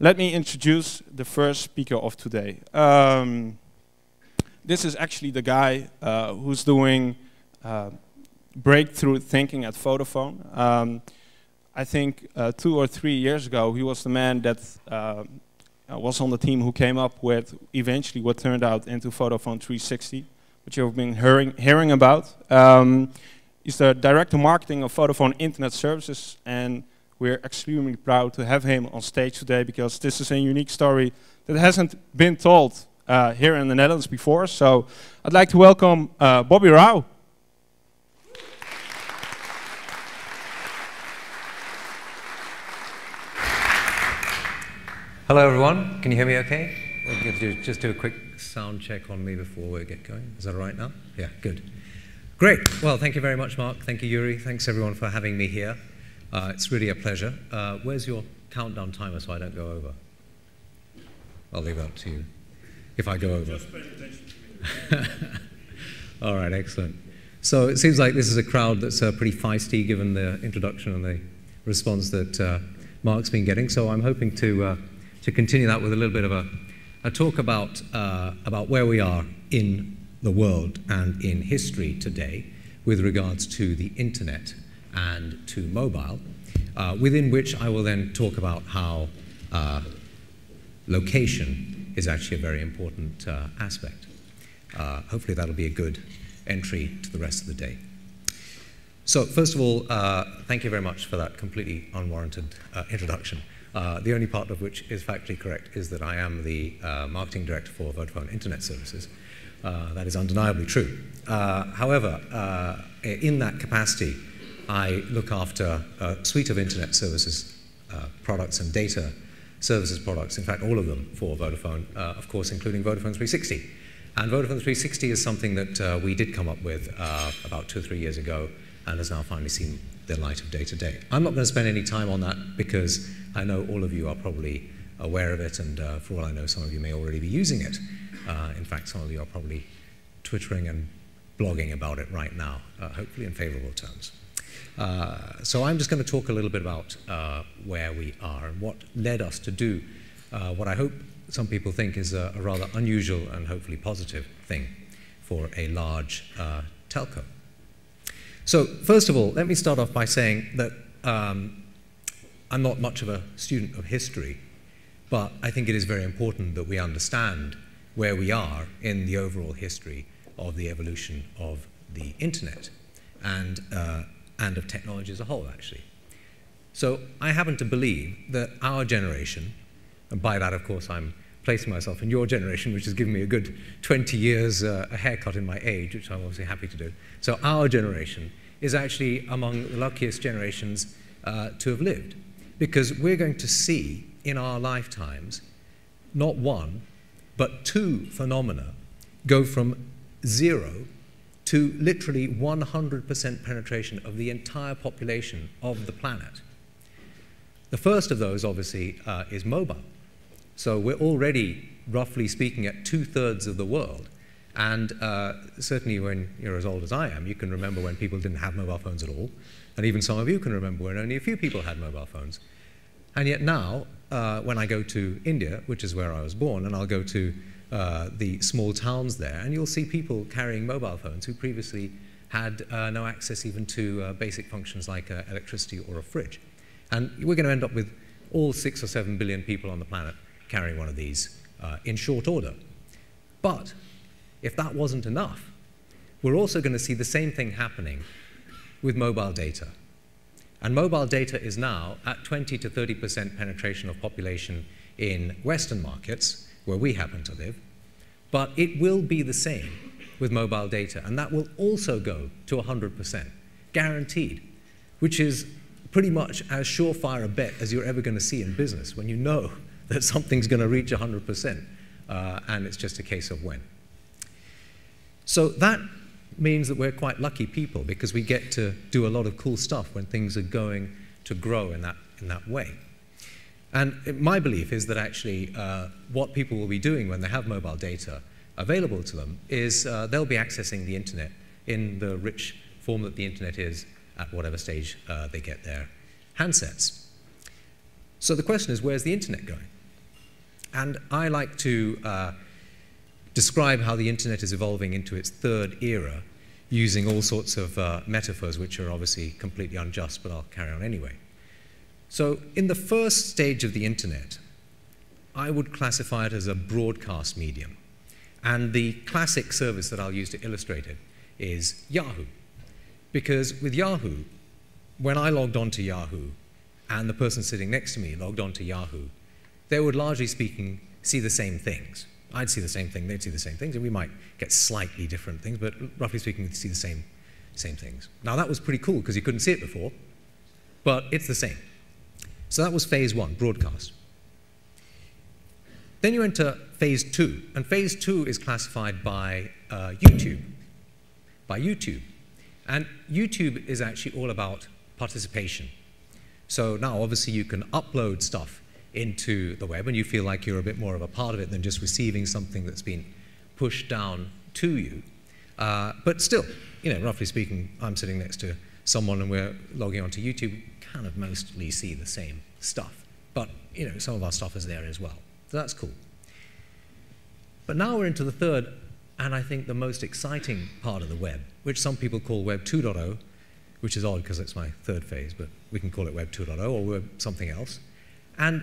let me introduce the first speaker of today. This is actually the guy who's doing breakthrough thinking at Vodafone. I think 2 or 3 years ago, he was the man that was on the team who came up with eventually what turned out into Vodafone 360, which you've been hearing about. He's the director of marketing of Vodafone Internet Services, and we're extremely proud to have him on stage today because this is a unique story that hasn't been told here in the Netherlands before. So I'd like to welcome Bobby Rao. Hello everyone, can you hear me okay? We're going to just do a quick sound check on me before we get going. Is that all right now? Yeah, good. Great, well thank you very much Mark, thank you Yuri, thanks everyone for having me here. It's really a pleasure. Where's your countdown timer so I don't go over? I'll leave that to you, if I go over. Just pay attention to me. All right, excellent. So it seems like this is a crowd that's pretty feisty given the introduction and the response that Mark's been getting, so I'm hoping to continue that with a little bit of a talk about where we are in the world and in history today with regards to the internet and to mobile, within which I will then talk about how location is actually a very important aspect. Hopefully that'll be a good entry to the rest of the day. So first of all, thank you very much for that completely unwarranted introduction. The only part of which is factually correct is that I am the marketing director for Vodafone Internet Services. That is undeniably true. However, in that capacity, I look after a suite of internet services products and data services products, in fact all of them for Vodafone, of course including Vodafone 360. And Vodafone 360 is something that we did come up with about 2 or 3 years ago and has now finally seen the light of day to day. I'm not going to spend any time on that because I know all of you are probably aware of it, and for all I know some of you may already be using it. In fact, some of you are probably twittering and blogging about it right now, hopefully in favorable terms. So I'm just going to talk a little bit about where we are and what led us to do what I hope some people think is a rather unusual and hopefully positive thing for a large telco. So first of all, let me start off by saying that I'm not much of a student of history, but I think it is very important that we understand where we are in the overall history of the evolution of the internet and of technology as a whole, actually. So I happen to believe that our generation, and by that, of course, I'm placing myself in your generation, which has given me a good 20 years a haircut in my age, which I'm obviously happy to do. So our generation is actually among the luckiest generations to have lived, because we're going to see in our lifetimes not one, but 2 phenomena go from 0 to literally 100% penetration of the entire population of the planet. The first of those, obviously, is mobile. So we're already, roughly speaking, at 2/3 of the world. And certainly when you're as old as I am, you can remember when people didn't have mobile phones at all. And even some of you can remember when only a few people had mobile phones. And yet now, when I go to India, which is where I was born, and I'll go to the small towns there, and you'll see people carrying mobile phones who previously had no access even to basic functions like electricity or a fridge. And we're going to end up with all 6 or 7 billion people on the planet carrying one of these in short order. But if that wasn't enough, we're also going to see the same thing happening with mobile data. And mobile data is now at 20 to 30% penetration of population in Western markets, where we happen to live. But it will be the same with mobile data, and that will also go to 100%, guaranteed, which is pretty much as surefire a bet as you're ever going to see in business when you know that something's going to reach 100%, and it's just a case of when. So that means that we're quite lucky people because we get to do a lot of cool stuff when things are going to grow in that way. And my belief is that actually what people will be doing when they have mobile data available to them is they'll be accessing the internet in the rich form that the internet is at whatever stage they get their handsets. So the question is, where's the internet going? And I like to describe how the internet is evolving into its third era using all sorts of metaphors which are obviously completely unjust, but I'll carry on anyway. So in the first stage of the internet, I would classify it as a broadcast medium. And the classic service that I'll use to illustrate it is Yahoo. Because with Yahoo, when I logged on to Yahoo and the person sitting next to me logged on to Yahoo, they would largely speaking see the same things. I'd see the same thing, they'd see the same things, and we might get slightly different things, but roughly speaking, we'd see the same things. Now that was pretty cool because you couldn't see it before, but it's the same. So that was phase one, broadcast. Then you enter phase two, and phase two is classified by YouTube. And YouTube is actually all about participation. So now obviously you can upload stuff into the web and you feel like you're a bit more of a part of it than just receiving something that's been pushed down to you. But still, you know, roughly speaking, I'm sitting next to someone and we're logging onto YouTube, we kind of mostly see the same stuff. But, you know, some of our stuff is there as well. So that's cool. But now we're into the third, and I think the most exciting part of the web, which some people call Web 2.0, which is odd because it's my third phase, but we can call it Web 2.0 or Web something else. And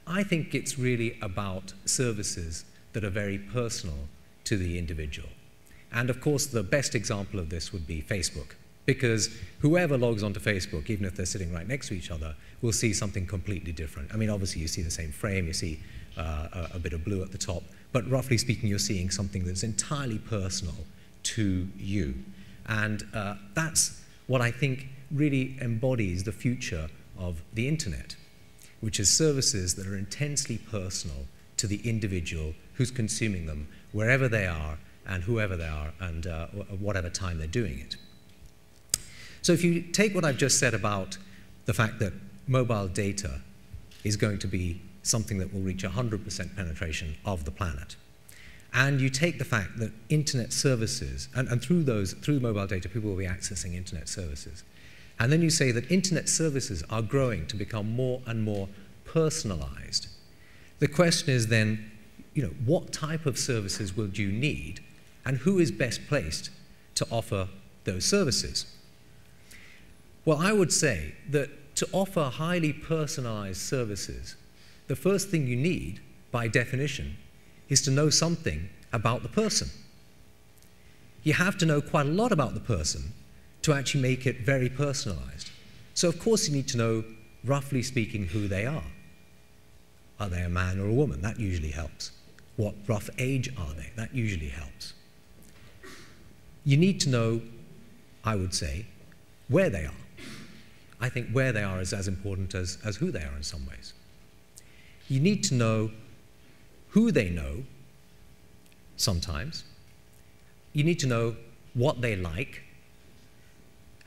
I think it's really about services that are very personal to the individual. And of course, the best example of this would be Facebook, because whoever logs onto Facebook, even if they're sitting right next to each other, will see something completely different. I mean, obviously, you see the same frame, you see a bit of blue at the top, but roughly speaking, you're seeing something that's entirely personal to you. And that's what I think really embodies the future of the internet, which is services that are intensely personal to the individual who's consuming them, wherever they are and whoever they are and whatever time they're doing it. So if you take what I've just said about the fact that mobile data is going to be something that will reach 100% penetration of the planet, and you take the fact that internet services, and through mobile data, people will be accessing internet services, and then you say that internet services are growing to become more and more personalized, the question is then, you know, what type of services will you need, and who is best placed to offer those services? Well, I would say that to offer highly personalized services, the first thing you need, by definition, is to know something about the person. You have to know quite a lot about the person to actually make it very personalized. So of course you need to know, roughly speaking, who they are. Are they a man or a woman? That usually helps. What rough age are they? That usually helps. You need to know, I would say, where they are. I think where they are is as important as who they are in some ways. You need to know who they know sometimes. You need to know what they like.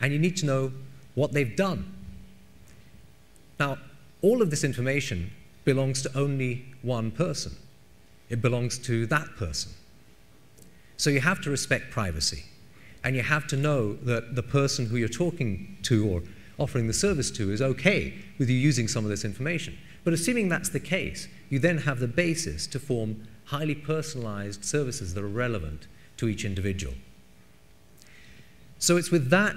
And you need to know what they've done. Now, all of this information belongs to only one person. It belongs to that person. So you have to respect privacy. And you have to know that the person who you're talking to or offering the service to is okay with you using some of this information. But assuming that's the case, you then have the basis to form highly personalized services that are relevant to each individual. So it's with that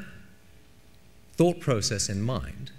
thought process in mind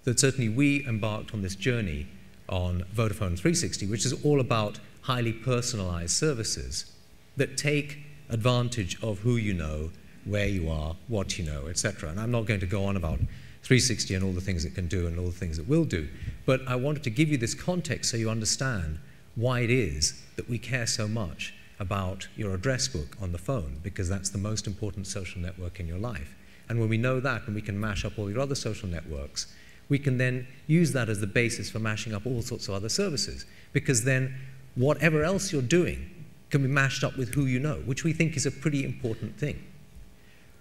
that certainly we embarked on this journey on Vodafone 360, which is all about highly personalized services that take advantage of who you know, where you are, what you know, etc. And I'm not going to go on about 360 and all the things it can do and all the things it will do, but I wanted to give you this context so you understand why it is that we care so much about your address book on the phone, because that's the most important social network in your life. And when we know that and we can mash up all your other social networks, we can then use that as the basis for mashing up all sorts of other services, because then whatever else you're doing can be mashed up with who you know, which we think is a pretty important thing.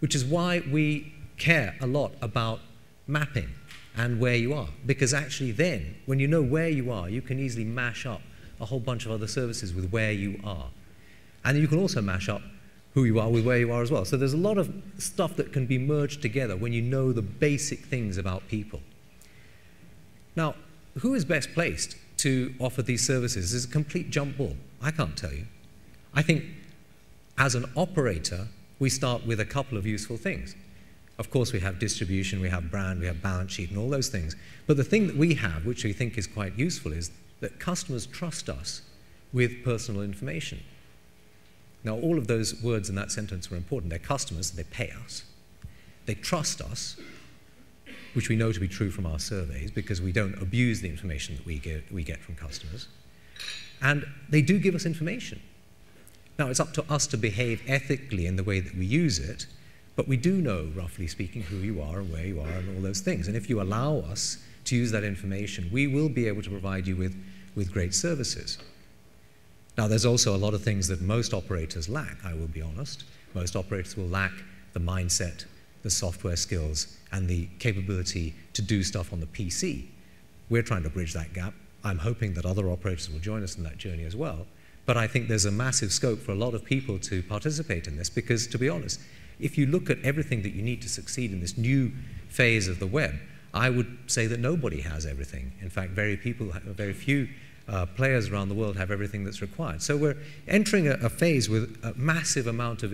Which is why we care a lot about mapping and where you are. Because actually then, when you know where you are, you can easily mash up a whole bunch of other services with where you are. And you can also mash up who you are with where you are as well. So there's a lot of stuff that can be merged together when you know the basic things about people. Now, who is best placed to offer these services is a complete jump ball. I can't tell you. I think as an operator, we start with a couple of useful things. Of course, we have distribution, we have brand, we have balance sheet, and all those things. But the thing that we have, which we think is quite useful, is that customers trust us with personal information. Now, all of those words in that sentence are important. They're customers, they pay us. They trust us, which we know to be true from our surveys, because we don't abuse the information that we get from customers. And they do give us information. Now, it's up to us to behave ethically in the way that we use it, but we do know, roughly speaking, who you are and where you are and all those things. And if you allow us to use that information, we will be able to provide you with great services. Now, there's also a lot of things that most operators lack, I will be honest. Most operators will lack the mindset, the software skills, and the capability to do stuff on the PC. We're trying to bridge that gap. I'm hoping that other operators will join us in that journey as well. But I think there's a massive scope for a lot of people to participate in this, because, to be honest, if you look at everything that you need to succeed in this new phase of the web, I would say that nobody has everything. In fact, very few players around the world have everything that's required. So we're entering a phase with a massive amount of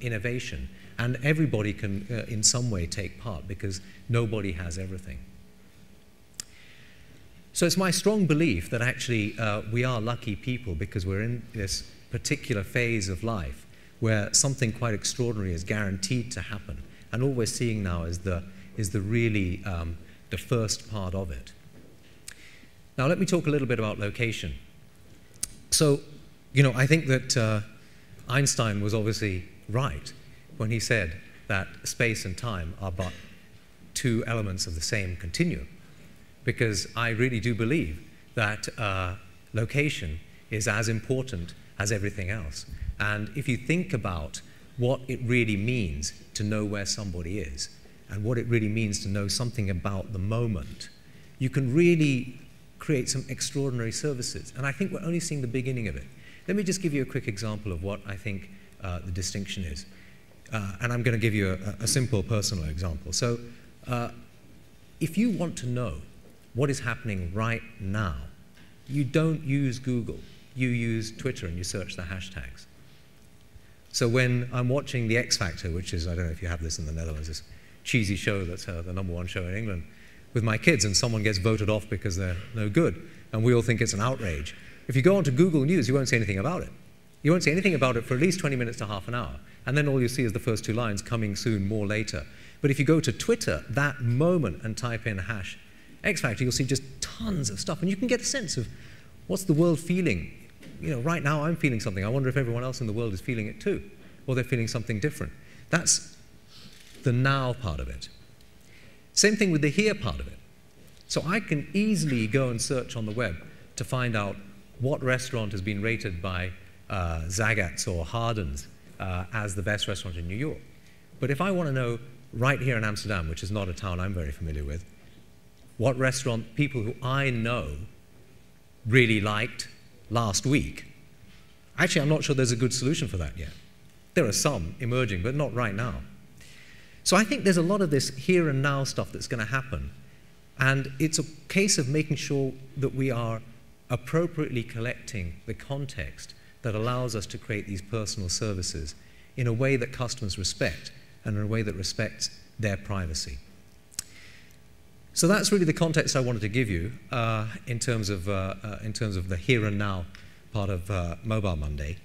innovation, and everybody can, in some way, take part, because nobody has everything. So it's my strong belief that actually we are lucky people, because we're in this particular phase of life where something quite extraordinary is guaranteed to happen. And all we're seeing now is the really the first part of it. Now, let me talk a little bit about location. So, you know, I think that Einstein was obviously right when he said that space and time are but two elements of the same continuum, because I really do believe that location is as important as everything else. And if you think about what it really means to know where somebody is, and what it really means to know something about the moment, you can really create some extraordinary services. And I think we're only seeing the beginning of it. Let me just give you a quick example of what I think the distinction is. And I'm going to give you a simple personal example. So if you want to know what is happening right now, you don't use Google. You use Twitter and you search the hashtags. So when I'm watching The X Factor, which is, I don't know if you have this in the Netherlands, this cheesy show that's the #1 show in England, with my kids, and someone gets voted off because they're no good, and we all think it's an outrage. If you go onto Google News, you won't see anything about it. You won't see anything about it for at least 20 minutes to half an hour, and then all you see is the first 2 lines, coming soon, more later. But if you go to Twitter that moment and type in #X Factor, you'll see just tons of stuff, and you can get a sense of what's the world feeling. You know, right now I'm feeling something. I wonder if everyone else in the world is feeling it too, or they're feeling something different. That's the now part of it. Same thing with the here part of it. So I can easily go and search on the web to find out what restaurant has been rated by Zagat's or Harden's as the best restaurant in New York. But if I want to know right here in Amsterdam, which is not a town I'm very familiar with, what restaurant people who I know really liked last week, actually I'm not sure there's a good solution for that yet. There are some emerging, but not right now. So I think there's a lot of this here and now stuff that's going to happen. And it's a case of making sure that we are appropriately collecting the context that allows us to create these personal services in a way that customers respect, and in a way that respects their privacy. So that's really the context I wanted to give you in terms of the here and now part of Mobile Monday.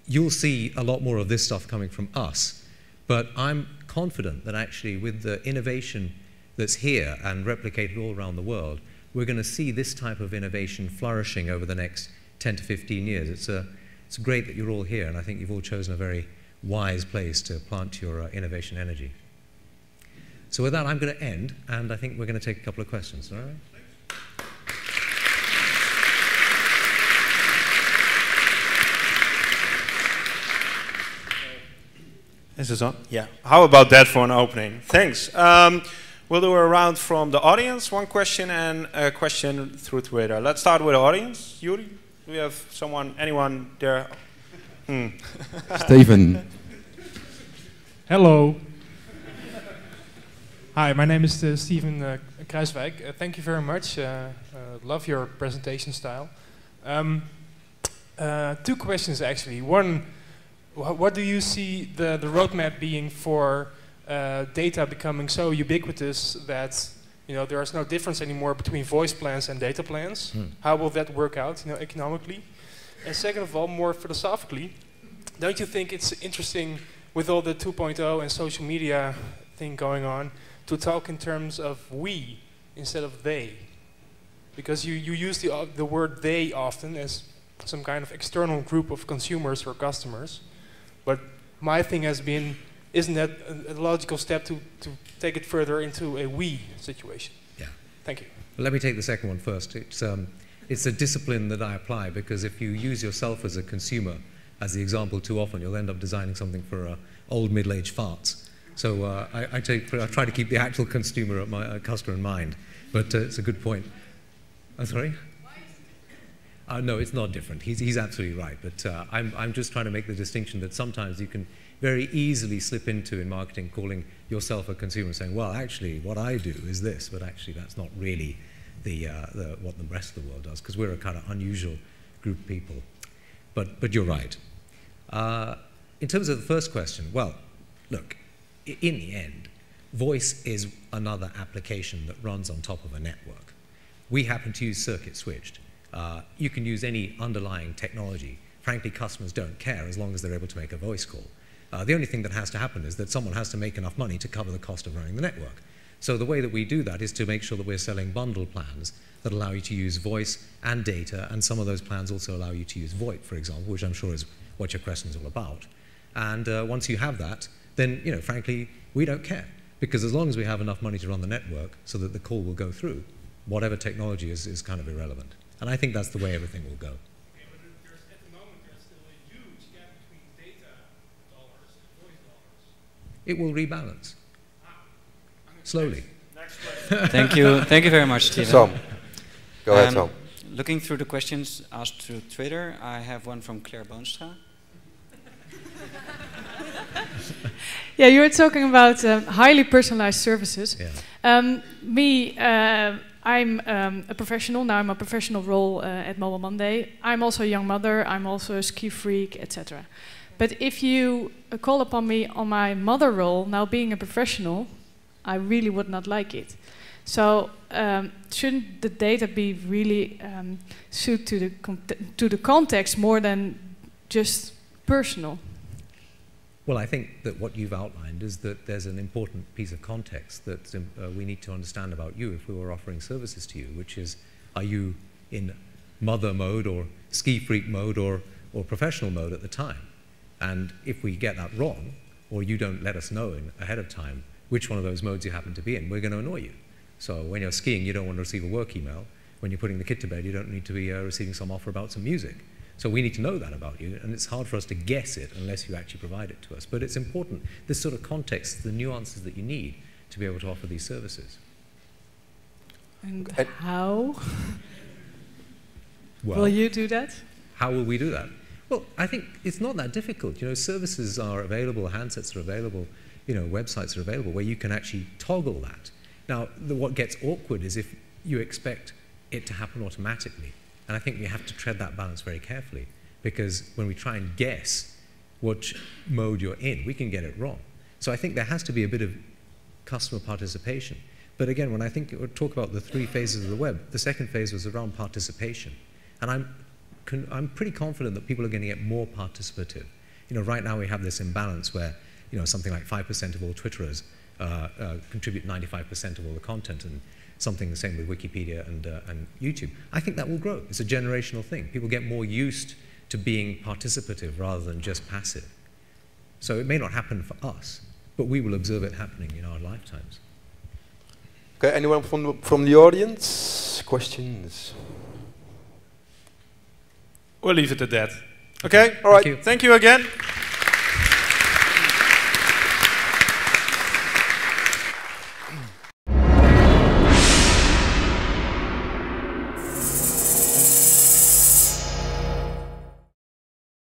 You'll see a lot more of this stuff coming from us, but I'm confident that actually with the innovation that's here and replicated all around the world, we're going to see this type of innovation flourishing over the next 10 to 15 years. It's great that you're all here, and I think you've all chosen a very wise place to plant your innovation energy. So with that, I'm going to end, and I think we're going to take a couple of questions. All right? Is this on? Yeah. How about that for an opening? Thanks. We'll do a round from the audience, one question and a question through Twitter. Let's start with the audience. Yuri, do we have anyone there? Steven. Hello. Hi, my name is Steven Kruiswijk. Thank you very much. Love your presentation style. Two questions actually. One, what do you see the roadmap being for data becoming so ubiquitous that there is no difference anymore between voice plans and data plans? How will that work out, economically? And second of all, more philosophically, don't you think it's interesting with all the 2.0 and social media thing going on to talk in terms of we instead of they? Because you use the word they often as some kind of external group of consumers or customers. But my thing has been, isn't that a logical step to take it further into a we situation? Yeah. Thank you. Well, let me take the second one first. It's a discipline that I apply, because if you use yourself as a consumer as the example too often, you'll end up designing something for old middle-aged farts. So I try to keep the actual customer in mind. But it's a good point. Sorry? No, it's not different. He's absolutely right. But I'm just trying to make the distinction that sometimes you can very easily slip into in marketing calling yourself a consumer, saying, well, actually, what I do is this, but actually that's not really what the rest of the world does, because we're a kind of unusual group of people. But you're right. In terms of the first question, well, look, in the end, voice is another application that runs on top of a network. We happen to use circuit switched. You can use any underlying technology. Frankly, customers don't care as long as they're able to make a voice call. The only thing that has to happen is that someone has to make enough money to cover the cost of running the network. So the way that we do that is to make sure that we're selling bundle plans that allow you to use voice and data, and some of those plans also allow you to use VoIP, for example, which I'm sure is what your question is all about. And once you have that, then, frankly, we don't care. Because as long as we have enough money to run the network so that the call will go through, whatever technology is kind of irrelevant. And I think that's the way everything will go. Okay, but at the moment, there's still a huge gap between data dollars and voice dollars. It will rebalance. Slowly. Next question. Thank you very much, Steven. Tom, go ahead, Tom. Looking through the questions asked through Twitter, I have one from Claire Boonstra. Yeah, you were talking about highly personalized services. Yeah. I'm a professional. Now I'm a professional role at Mobile Monday. I'm also a young mother. I'm also a ski freak, etc. But if you call upon me on my mother role, now being a professional, I really would not like it. So shouldn't the data be really suited to the context more than just personal? Well, I think that what you've outlined is that there's an important piece of context that we need to understand about you if we were offering services to you, which is, are you in mother mode or ski freak mode or professional mode at the time? And if we get that wrong, or you don't let us know ahead of time which one of those modes you happen to be in, we're going to annoy you. So when you're skiing, you don't want to receive a work email. When you're putting the kid to bed, you don't need to be receiving some offer about some music. So we need to know that about you, and it's hard for us to guess it unless you actually provide it to us. But it's important, this sort of context, the nuances that you need to be able to offer these services. And how will you do that? How will we do that? Well, I think it's not that difficult. Services are available, handsets are available, websites are available where you can actually toggle that. Now, what gets awkward is if you expect it to happen automatically. And I think we have to tread that balance very carefully, because when we try and guess which mode you're in, we can get it wrong. So I think there has to be a bit of customer participation. But again, when I talk about the 3 phases of the web, the second phase was around participation. And I'm pretty confident that people are going to get more participative. Right now we have this imbalance where something like 5% of all Twitterers contribute 95% of all the content, and something the same with Wikipedia and YouTube. I think that will grow. It's a generational thing. People get more used to being participative rather than just passive. So it may not happen for us, but we will observe it happening in our lifetimes. Okay, anyone from the audience? Questions? We'll leave it at that. Okay? All right. Thank you again.